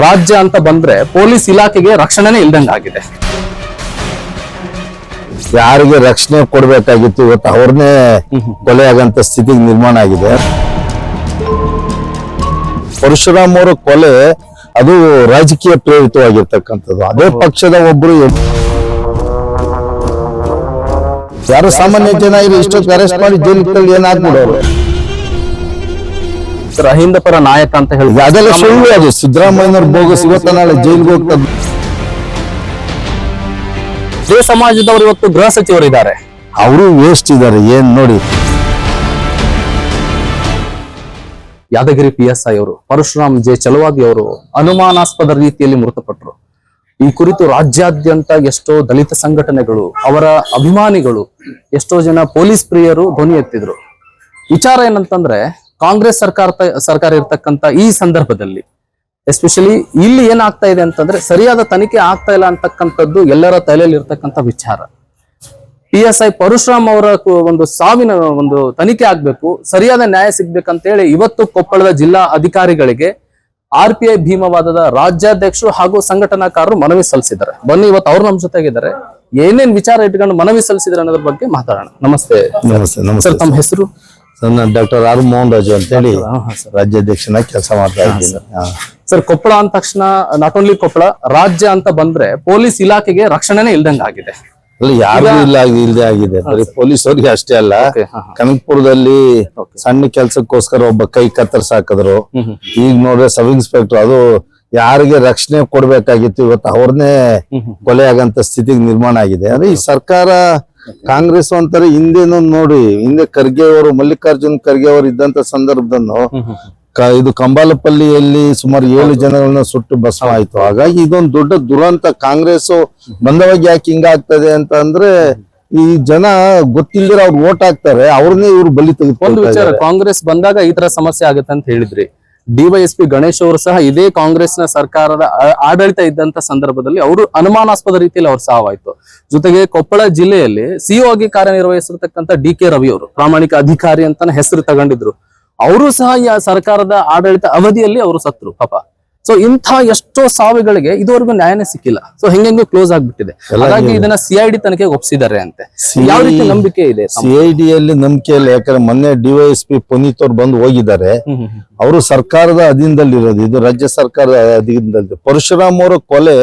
ರಾಜ್ಯ ಅಂತ ಬಂದ್ರೆ ಪೊಲೀಸ್ ಇಲಾಖೆಗೆ ರಕ್ಷಣೆನೇ ಇಲ್ದಂಗಾಗಿದೆ. ಯಾರಿಗೆ ರಕ್ಷಣೆ ಕೊಡ್ಬೇಕಾಗಿತ್ತು ಇವತ್ತು ಅವ್ರನ್ನೇ ಕೊಲೆ ಆಗಂತ ಸ್ಥಿತಿಗೆ ನಿರ್ಮಾಣ ಆಗಿದೆ. ಪರಶುರಾಮ್ ಅವರ ಕೊಲೆ ಅದು ರಾಜಕೀಯ ಪ್ರೇರಿತವಾಗಿರ್ತಕ್ಕಂಥದ್ದು. ಅದೇ ಪಕ್ಷದ ಒಬ್ರು ಯಾರು ಸಾಮಾನ್ಯ ಜನ ಇಷ್ಟೊತ್ತು ಅರೆಸ್ಟ್ ಮಾಡಿ ಜೈಲಿಗೆ ಏನಾಗ್ಬಿಡೋರು. ಅಹಿಂದ ಪರ ನಾಯಕ ಅಂತ ಹೇಳಿದ್ರೆ ಅದೆಲ್ಲ ಸುಳ್ಳು. ಅದು ಸಿದ್ದರಾಮಯ್ಯನವ್ರ ಬೋಗಸ್ ಇವತ್ತ ನಾಳೆ ಜೈಲಿಗೆ ಹೋಗ್ತಾರೆ. ಇದೇ ಸಮಾಜದವರು ಇವತ್ತು ಗೃಹ ಸಚಿವರಿದ್ದಾರೆ, ಅವರು ವೇಸ್ಟ್ ಇದ್ದಾರೆ. ಏನ್ ನೋಡಿ, ಯಾದಗಿರಿ PSI ಅವರು ಪರಶುರಾಮ್ ಜೆ ಚಲವಾದಿ ಅವರು ಅನುಮಾನಾಸ್ಪದ ರೀತಿಯಲ್ಲಿ ಮೃತಪಟ್ಟರು. ಈ ಕುರಿತು ರಾಜ್ಯಾದ್ಯಂತ ಎಷ್ಟೋ ದಲಿತ ಸಂಘಟನೆಗಳು, ಅವರ ಅಭಿಮಾನಿಗಳು, ಎಷ್ಟೋ ಜನ ಪೊಲೀಸ್ ಪ್ರಿಯರು ಧ್ವನಿ ಎತ್ತಿದ್ರು. ವಿಚಾರ ಏನಂತಂದ್ರೆ, ಕಾಂಗ್ರೆಸ್ ಸರ್ಕಾರ ಇರ್ತಕ್ಕಂಥ ಈ ಸಂದರ್ಭದಲ್ಲಿ ಎಸ್ಪೆಷಲಿ ಇಲ್ಲಿ ಏನಾಗ್ತಾ ಇದೆ ಅಂತಂದ್ರೆ, ಸರಿಯಾದ ತನಿಖೆ ಆಗ್ತಾ ಇಲ್ಲ ಅಂತಕ್ಕಂಥದ್ದು ಎಲ್ಲರ ತಲೆಯಲ್ಲಿ ಇರ್ತಕ್ಕಂಥ ವಿಚಾರ. PSI ಪರಶುರಾಮ್ ಅವರ ಒಂದು ಸಾವಿನ ಒಂದು ತನಿಖೆ ಆಗ್ಬೇಕು, ಸರಿಯಾದ ನ್ಯಾಯ ಸಿಗ್ಬೇಕಂತ ಹೇಳಿ ಇವತ್ತು ಕೊಪ್ಪಳದ ಜಿಲ್ಲಾ ಅಧಿಕಾರಿಗಳಿಗೆ RPI ಭೀಮವಾದದ ರಾಜ್ಯಾಧ್ಯಕ್ಷರು ಹಾಗೂ ಸಂಘಟನಾಕಾರರು ಮನವಿ ಸಲ್ಲಿಸಿದ್ದಾರೆ. ಬನ್ನಿ, ಇವತ್ತು ಅವ್ರು ನಮ್ಮ ಜೊತೆಗಿದ್ದಾರೆ. ಏನೇನ್ ವಿಚಾರ ಇಟ್ಕೊಂಡು ಮನವಿ ಸಲ್ಲಿಸಿದ್ರೆ ಅನ್ನೋದ್ರ ಬಗ್ಗೆ ಮಾತಾಡೋಣ. ನಮಸ್ತೆ. ಸರ್, ತಮ್ಮ ಹೆಸರು? ನಾನು ಡಾಕ್ಟರ್ ಆರ್ ಮೋಹನ್ ರಾಜು ಅಂತ ಹೇಳಿ ರಾಜ್ಯಾಧ್ಯಕ್ಷನಾಗಿ ಕೆಲಸ ಮಾಡ್ತಾ ಇದ್ದೀನಿ. ಸರ್, ಕೊಪ್ಪಳ ಅಂದ ತಕ್ಷಣ ನಾಟ್ ಓನ್ಲಿ ಕೊಪ್ಪಳ, ರಾಜ್ಯ ಅಂತ ಬಂದ್ರೆ ಪೊಲೀಸ್ ಇಲಾಖೆಗೆ ರಕ್ಷಣೆನೇ ಇಲ್ದಂಗಾಗಿದೆ. ಯಾರಿಗೂ ಇಲ್ಲದೆ ಆಗಿದೆ. ಬರೀ ಪೊಲೀಸರಿಗೆ ಅಷ್ಟೇ ಅಲ್ಲ, ಕನಕಪುರದಲ್ಲಿ ಸಣ್ಣ ಕೆಲ್ಸಕ್ಕೋಸ್ಕರ ಒಬ್ಬ ಕೈ ಕತ್ತರಿಸಿ ಹಾಕಿದ್ರು. ಈಗ ನೋಡ್ರೆ ಸಬ್ ಇನ್ಸ್ಪೆಕ್ಟರ್, ಅದು ಯಾರಿಗೆ ರಕ್ಷಣೆ ಕೊಡ್ಬೇಕಾಗಿತ್ತು ಇವತ್ತು ಅವ್ರನ್ನೇ ಕೊಲೆ ಆಗಂತ ಸ್ಥಿತಿಗೆ ನಿರ್ಮಾಣ ಆಗಿದೆ. ಅಂದ್ರೆ ಈ ಸರ್ಕಾರ ಕಾಂಗ್ರೆಸ್ ಅಂತಾರೆ. ಹಿಂದೇನು ನೋಡಿ, ಹಿಂದೆ ಖರ್ಗೆ ಅವರು, ಮಲ್ಲಿಕಾರ್ಜುನ್ ಖರ್ಗೆ ಅವರು ಇದ್ದಂತ ಸಂದರ್ಭದನ್ನು ಇದು ಕಂಬಾಲಪಲ್ಲಿಯಲ್ಲಿ ಸುಮಾರು 7 ಜನಗಳನ್ನ ಸುಟ್ಟು ಭಸ್ಮ ಆಯ್ತು. ಹಾಗಾಗಿ ಇದೊಂದು ದೊಡ್ಡ ದುರಂತ. ಕಾಂಗ್ರೆಸ್ ಬಂದವಾಗ ಯಾಕೆ ಹಿಂಗಾಗ್ತದೆ ಅಂತ ಅಂದ್ರೆ, ಈ ಜನ ಗೊತ್ತಿಲ್ದಿರ ಅವ್ರು ವೋಟ್ ಹಾಕ್ತಾರೆ, ಅವ್ರನ್ನೇ ಇವ್ರು ಬಲಿ ಒಂದು ವಿಚಾರ, ಕಾಂಗ್ರೆಸ್ ಬಂದಾಗ ಈ ತರ ಸಮಸ್ಯೆ ಆಗುತ್ತೆ ಅಂತ ಹೇಳಿದ್ರಿ. DYSP ಗಣೇಶ್ ಅವರು ಸಹ ಇದೇ ಕಾಂಗ್ರೆಸ್ನ ಸರ್ಕಾರದ ಆಡಳಿತ ಇದ್ದಂತ ಸಂದರ್ಭದಲ್ಲಿ ಅವರು ಅನುಮಾನಾಸ್ಪದ ರೀತಿಯಲ್ಲಿ ಅವ್ರ ಸಾವಾಯ್ತು. ಜೊತೆಗೆ ಕೊಪ್ಪಳ ಜಿಲ್ಲೆಯಲ್ಲಿ CO ಆಗಿ ಕಾರ್ಯನಿರ್ವಹಿಸಿರ್ತಕ್ಕಂಥ DK ರವಿ ಅವರು ಪ್ರಾಮಾಣಿಕ ಅಧಿಕಾರಿ ಅಂತಾನೆ ಹೆಸರು ತಗೊಂಡಿದ್ರು. ಅವರು ಸಹ ಈ ಸರ್ಕಾರದ ಆಡಳಿತ ಅವಧಿಯಲ್ಲಿ ಅವರು ಸತ್ರು ಪಾಪ. ಸೊ ಇಂಥ ಎಷ್ಟೋ ಸಾವಿಗಳಿಗೆ ಇದುವರೆಗೂ ನ್ಯಾಯನೇ ಸಿಕ್ಕಿಲ್ಲ. ಸೊ ಹೆಂಗೆ ಕ್ಲೋಸ್ ಆಗ್ಬಿಟ್ಟಿದೆ. ಹಾಗಾಗಿ ಇದನ್ನ CID ತನಿಖೆಗೆ ಒಪ್ಪಿಸಿದ್ದಾರೆ ಅಂತೆ. ಯಾವ ರೀತಿ ನಂಬಿಕೆ ಇದೆ CID ಯಲ್ಲಿ? ನಂಬಿಕೆ ಇಲ್ಲ. ಯಾಕಂದ್ರೆ ಮೊನ್ನೆ DYSP ಪುನೀತ್ ಅವ್ರು ಬಂದು ಹೋಗಿದ್ದಾರೆ. ಅವರು ಸರ್ಕಾರದ ಅಧೀನದಲ್ಲಿರೋದು, ಇದು ರಾಜ್ಯ ಸರ್ಕಾರದ ಅಧೀನದಲ್ಲಿ. ಪರಶುರಾಮ್ ಅವರ ಕೊಲೆ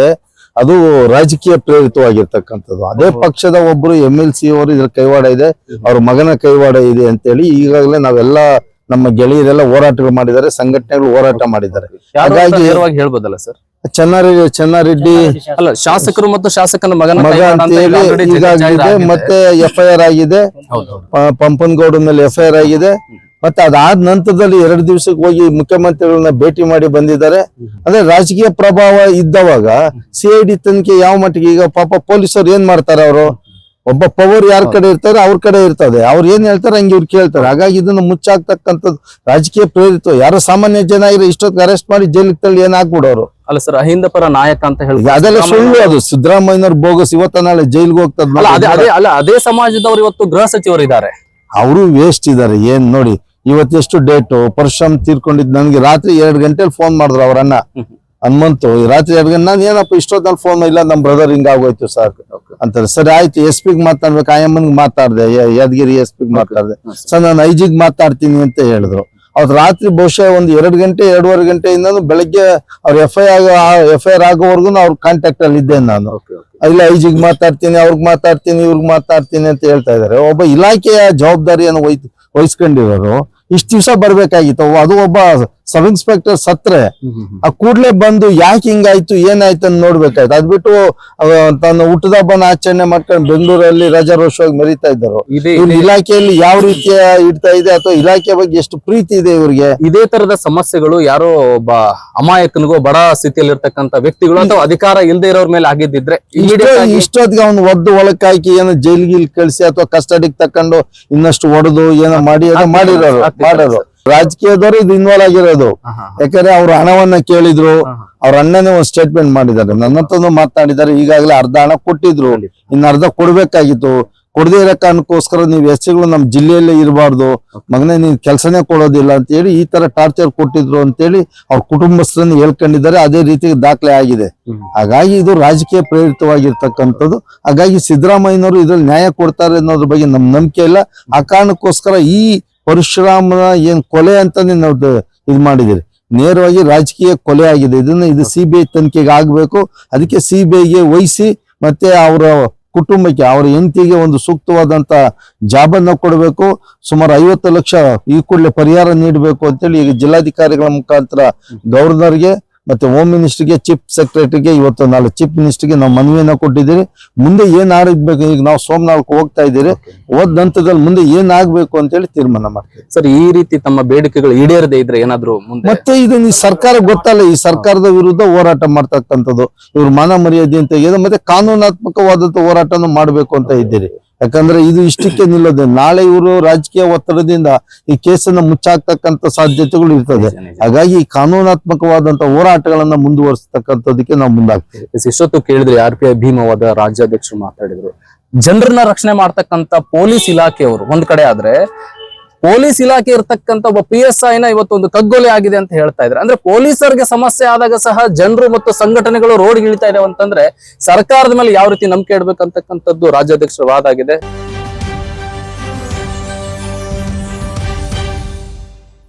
ಅದು ರಾಜಕೀಯ ಪ್ರೇರಿತವಾಗಿರ್ತಕ್ಕಂಥದ್ದು. ಅದೇ ಪಕ್ಷದ ಒಬ್ರು MLC ಅವರು ಇದ್ರ ಕೈವಾಡ ಇದೆ, ಅವ್ರ ಮಗನ ಕೈವಾಡ ಇದೆ ಅಂತೇಳಿ ಈಗಾಗಲೇ ನಾವೆಲ್ಲ ನಮ್ಮ ಗೆಳೆಯರೆಲ್ಲ ಹೋರಾಟಗಳು ಮಾಡಿದ್ದಾರೆ, ಸಂಘಟನೆಗಳು ಹೋರಾಟ ಮಾಡಿದ್ದಾರೆ. ಹಾಗಾಗಿ ಹೇಳ್ಬೋದಲ್ಲ ಸರ್, ಚೆನ್ನಾರೆಡ್ಡಿ ಅಲ್ಲ, ಶಾಸಕರು ಮತ್ತು ಶಾಸಕನ ಮಗ ಅಂತ ಹೇಳಿ ಈಗಾಗಿದೆ. ಮತ್ತೆ FIR ಆಗಿದೆ, ಪಂಪನಗೌಡ ಮೇಲೆ FIR ಆಗಿದೆ. ಮತ್ತೆ ಅದಾದ ನಂತರದಲ್ಲಿ 2 ದಿವಸಕ್ಕೆ ಹೋಗಿ ಮುಖ್ಯಮಂತ್ರಿಗಳನ್ನ ಭೇಟಿ ಮಾಡಿ ಬಂದಿದ್ದಾರೆ. ಅಂದ್ರೆ ರಾಜಕೀಯ ಪ್ರಭಾವ ಇದ್ದವಾಗ CID ತನಿಖೆ ಯಾವ ಮಟ್ಟಿಗೆ? ಈಗ ಪಾಪ ಪೊಲೀಸರು ಏನ್ ಮಾಡ್ತಾರೆ, ಅವರು ಒಬ್ಬ ಪವರ್ ಯಾರ ಕಡೆ ಇರ್ತಾರೆ ಅವ್ರ ಕಡೆ ಇರ್ತದೆ, ಅವ್ರು ಏನ್ ಹೇಳ್ತಾರೆ ಹಂಗೆ ಇವ್ರು ಕೇಳ್ತಾರೆ. ಹಾಗಾಗಿ ಇದನ್ನ ಮುಚ್ಚಾಕ್ತಕ್ಕಂಥದ್ದು ರಾಜಕೀಯ ಪ್ರೇರಿತ. ಯಾರು ಸಾಮಾನ್ಯ ಜನ ಇಷ್ಟೊತ್ತಿಗೆ ಅರೆಸ್ಟ್ ಮಾಡಿ ಜೈಲಿಗೆ ತಳ್ಳಿ ಏನಾಗ್ಬಿಡೋರು. ಅಲ್ಲ ಸರ್, ಅಹಿಂದ ಪರ ನಾಯಕ ಅಂತ ಹೇಳಿ ಅದೆಲ್ಲ ಸುಳ್ಳು. ಅದು ಸಿದ್ದರಾಮಯ್ಯನವ್ರ ಬೋಗಸ್ ಇವತ್ತ ನಾಳೆ ಜೈಲಿಗೆ ಹೋಗ್ತದೆ. ಅದೇ ಸಮಾಜದವರು ಇವತ್ತು ಗೃಹ ಸಚಿವರಿದ್ದಾರೆ, ಅವರು ವೇಸ್ಟ್ ಇದ್ದಾರೆ. ಏನ್ ನೋಡಿ, ಇವತ್ತೆಷ್ಟು ಡೇಟು, ಪರಶುರಾಮ್ ತೀರ್ಕೊಂಡಿದ್ ನನ್ಗೆ ರಾತ್ರಿ 2 ಗಂಟೆಲಿ ಫೋನ್ ಮಾಡಿದ್ರು ಅವ್ರನ್ನ, ಹನುಮಂತು. ರಾತ್ರಿ 2 ಗಂಟೆ ನಾನು ಏನಪ್ಪ ಇಷ್ಟೊತ್ತಲ್ಲಿ ಫೋನ್ ಇಲ್ಲ, ನಮ್ ಬ್ರದರ್ ಹಿಂಗಾಗೋಯ್ತು ಸರ್ ಅಂತಾರೆ. ಸರಿ ಆಯ್ತು, SP ಗೆ ಮಾತಾಡ್ಬೇಕು, IMನ್ಗೆ ಮಾತಾಡ್ದೆ, ಯಾದಗಿರಿ SP ಗೆ ಮಾತಾಡ್ದೆ. ಸರ್ ನಾನು IG ಗೆ ಮಾತಾಡ್ತೀನಿ ಅಂತ ಹೇಳಿದ್ರು. ಅವ್ರು ರಾತ್ರಿ ಬಹುಶಃ ಒಂದು 2 ಗಂಟೆ 2.5 ಗಂಟೆಯಿಂದ ಬೆಳಗ್ಗೆ ಅವ್ರ FIR ಆಗೋವರೆಗೂ ಅವ್ರ ಕಾಂಟ್ಯಾಕ್ಟ್ ಅಲ್ಲಿ ಇದ್ದೇನೆ ನಾನು. ಇಲ್ಲ IG ಗೆ ಮಾತಾಡ್ತೀನಿ, ಅವ್ರಿಗೆ ಮಾತಾಡ್ತೀನಿ, ಇವ್ರಿಗೆ ಮಾತಾಡ್ತೀನಿ ಅಂತ ಹೇಳ್ತಾ ಇದಾರೆ. ಒಬ್ಬ ಇಲಾಖೆಯ ಜವಾಬ್ದಾರಿಯನ್ನು ವಹಿಸ್ಕೊಂಡಿರೋರು ಇಷ್ಟ ದಿವಸ ಬರ್ಬೇಕಾಗಿತ್ತು. ಅದು ಒಬ್ಬ ಸಬ್ ಇನ್ಸ್ಪೆಕ್ಟರ್ ಸತ್ರೆ ಆ ಕೂಡ್ಲೆ ಬಂದು ಯಾಕೆ ಹಿಂಗಾಯ್ತು ಏನಾಯ್ತು ಅಂತ ನೋಡ್ಬೇಕಾಯ್ತು. ಅದ್ಬಿಟ್ಟು ತನ್ನ ಹುಟ್ಟದ ಹಬ್ಬನ ಆಚರಣೆ ಮಾಡ್ಕೊಂಡು ಬೆಂಗಳೂರಲ್ಲಿ ರಾಜಾರೋಷವಾಗಿ ಮೆರೀತಾ ಇದ್ದರು. ಇಲಾಖೆಯಲ್ಲಿ ಯಾವ ರೀತಿಯ ಇಡ್ತಾ ಇದೆ, ಅಥವಾ ಇಲಾಖೆ ಬಗ್ಗೆ ಎಷ್ಟು ಪ್ರೀತಿ ಇದೆ ಇವ್ರಿಗೆ. ಇದೇ ತರದ ಸಮಸ್ಯೆಗಳು ಯಾರೋ ಒಬ್ಬ ಅಮಾಯಕನಿಗೋ ಬಡ ಸ್ಥಿತಿಯಲ್ಲಿ ಇರ್ತಕ್ಕಂಥ ವ್ಯಕ್ತಿಗಳು ಅಥವಾ ಅಧಿಕಾರ ಇಲ್ಲದೆ ಇರೋರ್ ಮೇಲೆ ಆಗಿದ್ದಿದ್ರೆ ಇಷ್ಟೊತ್ತಿಗೆ ಅವ್ನು ಒದ್ದು ಒಳಕ್ ಹಾಕಿ ಏನೋ ಜೈಲ್ಗಿಲ್ ಕಳಿಸಿ ಅಥವಾ ಕಸ್ಟಡಿಗೆ ತಕೊಂಡು ಇನ್ನಷ್ಟು ಹೊಡೆದು ಏನೋ ಮಾಡಿ ಮಾಡೋರು. ರಾಜಕೀಯದವರು ಇದು ಇನ್ವಾಲ್ವ್ ಆಗಿರೋದು. ಯಾಕಂದ್ರೆ ಅವ್ರು ಹಣವನ್ನ ಕೇಳಿದ್ರು, ಅವ್ರ ಅಣ್ಣನೇ ಒಂದು ಸ್ಟೇಟ್ಮೆಂಟ್ ಮಾಡಿದ್ದಾರೆ, ನನ್ನ ಹತ್ರನು ಮಾತನಾಡಿದ್ದಾರೆ. ಈಗಾಗಲೇ ಅರ್ಧ ಹಣ ಕೊಟ್ಟಿದ್ರು, ಇನ್ನು ಅರ್ಧ ಕೊಡ್ಬೇಕಾಗಿತ್ತು. ಕೊಡದೇ ಇರೋ ಕಾರಣಕ್ಕೋಸ್ಕರ ನೀವು ಎಸ್ಸಿಗಳು ನಮ್ಮ ಜಿಲ್ಲೆಯಲ್ಲೇ ಇರಬಾರ್ದು, ಮಗನೇ ನೀನ್ ಕೆಲಸನೇ ಕೊಡೋದಿಲ್ಲ ಅಂತ ಹೇಳಿ ಈ ತರ ಟಾರ್ಚರ್ ಕೊಟ್ಟಿದ್ರು ಅಂತೇಳಿ ಅವ್ರ ಕುಟುಂಬಸ್ಥರನ್ನ ಹೇಳ್ಕೊಂಡಿದ್ದಾರೆ. ಅದೇ ರೀತಿ ದಾಖಲೆ ಆಗಿದೆ. ಹಾಗಾಗಿ ಇದು ರಾಜಕೀಯ ಪ್ರೇರಿತವಾಗಿರ್ತಕ್ಕಂಥದ್ದು. ಹಾಗಾಗಿ ಸಿದ್ದರಾಮಯ್ಯನವರು ಇದ್ರಲ್ಲಿ ನ್ಯಾಯ ಕೊಡ್ತಾರೆ ಅನ್ನೋದ್ರ ಬಗ್ಗೆ ನಮ್ ನಂಬಿಕೆ ಇಲ್ಲ. ಆ ಕಾರಣಕ್ಕೋಸ್ಕರ ಈ ಪರಶುರಾಮನ ಏನ್ ಕೊಲೆ ಅಂತಾನೆ ನಾವು ಇದು ಮಾಡಿದಿರಿ. ನೇರವಾಗಿ ರಾಜಕೀಯ ಕೊಲೆ ಆಗಿದೆ. ಇದು CBI ತನಿಖೆಗೆ ಆಗ್ಬೇಕು. ಅದಕ್ಕೆ CBIಗೆ ವಹಿಸಿ ಮತ್ತೆ ಅವರ ಕುಟುಂಬಕ್ಕೆ, ಅವರ ಹೆಂಡತಿಗೆ ಒಂದು ಸೂಕ್ತವಾದಂತ ಜಾಬ್ ಅನ್ನ ಕೊಡಬೇಕು. ಸುಮಾರು 50 ಲಕ್ಷ ಈ ಕೂಡಲೇ ಪರಿಹಾರ ನೀಡಬೇಕು ಅಂತೇಳಿ ಈಗ ಜಿಲ್ಲಾಧಿಕಾರಿಗಳ ಮುಖಾಂತರ ಗವರ್ನರ್ಗೆ ಮತ್ತೆ ಹೋಮ್ ಮಿನಿಸ್ಟರ್ಗೆ, ಚೀಫ್ ಸೆಕ್ರೆಟರಿಗೆ, ಇವತ್ತು ನಾಳೆ ಚೀಫ್ ಮಿನಿಸ್ಟರ್ಗೆ ನಾವು ಮನವಿಯನ್ನ ಕೊಟ್ಟಿದ್ದೀರಿ. ಮುಂದೆ ಏನ್ ಆಗಬೇಕು, ಈಗ ನಾವು ಸೋಮನಾಳಕ್ಕೆ ಹೋಗ್ತಾ ಇದ್ದೀರಿ, ಹೋದ ನಂತರದಲ್ಲಿ ಮುಂದೆ ಏನ್ ಆಗ್ಬೇಕು ಅಂತೇಳಿ ತೀರ್ಮಾನ ಮಾಡ್ತೀವಿ. ಸರ್, ಈ ರೀತಿ ತಮ್ಮ ಬೇಡಿಕೆಗಳು ಈಡೇರದೇ ಇದ್ರೆ ಏನಾದ್ರು ಮುಂದೆ ಮತ್ತೆ ಇದನ್ನ ಈ ಸರ್ಕಾರ ಗೊತ್ತಲ್ಲ, ಈ ಸರ್ಕಾರದ ವಿರುದ್ಧ ಹೋರಾಟ ಮಾಡ್ತಕ್ಕಂಥದ್ದು, ಇವ್ರ ಮಾನ ಮರ್ಯಾದೆ ಅಂತ ಇದೆ. ಮತ್ತೆ ಕಾನೂನಾತ್ಮಕವಾದಂತ ಹೋರಾಟನ ಮಾಡ್ಬೇಕು ಅಂತ ಇದ್ದೀರಿ. ಯಾಕಂದ್ರೆ ಇದು ಇಷ್ಟಕ್ಕೆ ನಿಲ್ಲೋದು. ನಾಳೆ ಇವರು ರಾಜಕೀಯ ಒತ್ತಡದಿಂದ ಈ ಕೇಸನ್ನ ಮುಚ್ಚಾಕ್ತಕ್ಕಂತ ಸಾಧ್ಯತೆಗಳು ಇರ್ತದೆ. ಹಾಗಾಗಿ ಈ ಕಾನೂನಾತ್ಮಕವಾದಂತ ಹೋರಾಟಗಳನ್ನ ಮುಂದುವರಿಸತಕ್ಕಂಥದಕ್ಕೆ ನಾವು ಮುಂದಾಗ್ತೀವಿ. ಇಷ್ಟೊತ್ತು ಕೇಳಿದ್ರೆ RPI ಭೀಮವಾದ ರಾಜ್ಯಾಧ್ಯಕ್ಷರು ಮಾತಾಡಿದ್ರು. ಜನರನ್ನ ರಕ್ಷಣೆ ಮಾಡ್ತಕ್ಕಂತ ಪೊಲೀಸ್ ಇಲಾಖೆಯವರು ಒಂದ್ ಕಡೆ ಆದ್ರೆ, ಪೊಲೀಸ್ ಇಲಾಖೆ ಇರ್ತಕ್ಕಂಥ ಒಬ್ಬ PSI ನ ಇವತ್ತೊಂದು ಕಗ್ಗೊಲೆ ಆಗಿದೆ ಅಂತ ಹೇಳ್ತಾ ಇದ್ದಾರೆ. ಅಂದ್ರೆ ಪೊಲೀಸರಿಗೆ ಸಮಸ್ಯೆ ಆದಾಗ ಸಹ ಜನರು ಮತ್ತು ಸಂಘಟನೆಗಳು ರೋಡ್ಗೆ ಇಳಿತಾ ಇದಾವೆ ಅಂತಂದ್ರೆ ಸರ್ಕಾರದ ಮೇಲೆ ಯಾವ ರೀತಿ ನಂಬಿಕೆ ಇಡ್ಬೇಕಂತಕ್ಕಂಥದ್ದು ರಾಜ್ಯಾಧ್ಯಕ್ಷರ ವಾದ ಆಗಿದೆ.